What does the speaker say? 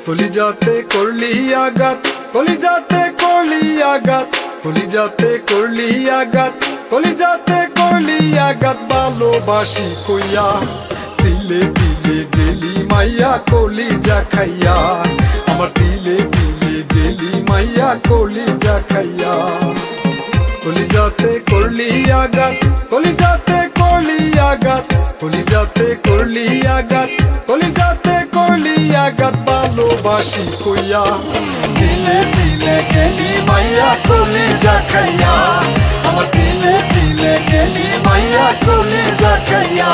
কলিজাতে করলি আঘাত, কলিজাতে করলি আঘাত, কলিজাতে করলি আঘাত, কলিজাতে করলি আঘাত। ভালোবাসি কইয়া দিলে দিলে গেলি মাইয়া কলিজা খাইয়া, আমার দিলে দিলে গেলি মাইয়া কলিজা খাইয়া। কলিজাতে করলি আঘাত, কলিজাতে করলি আঘাত, কলিজাতে করলি আঘাত, কলিজাতে করলি আঘাত। ভালোবাসি কইয়া দিলে দিলে গেলি মাইয়া কলিজা খাইয়া, আমার দিলে দিলে গেলি মাইয়া কলিজা খাইয়া।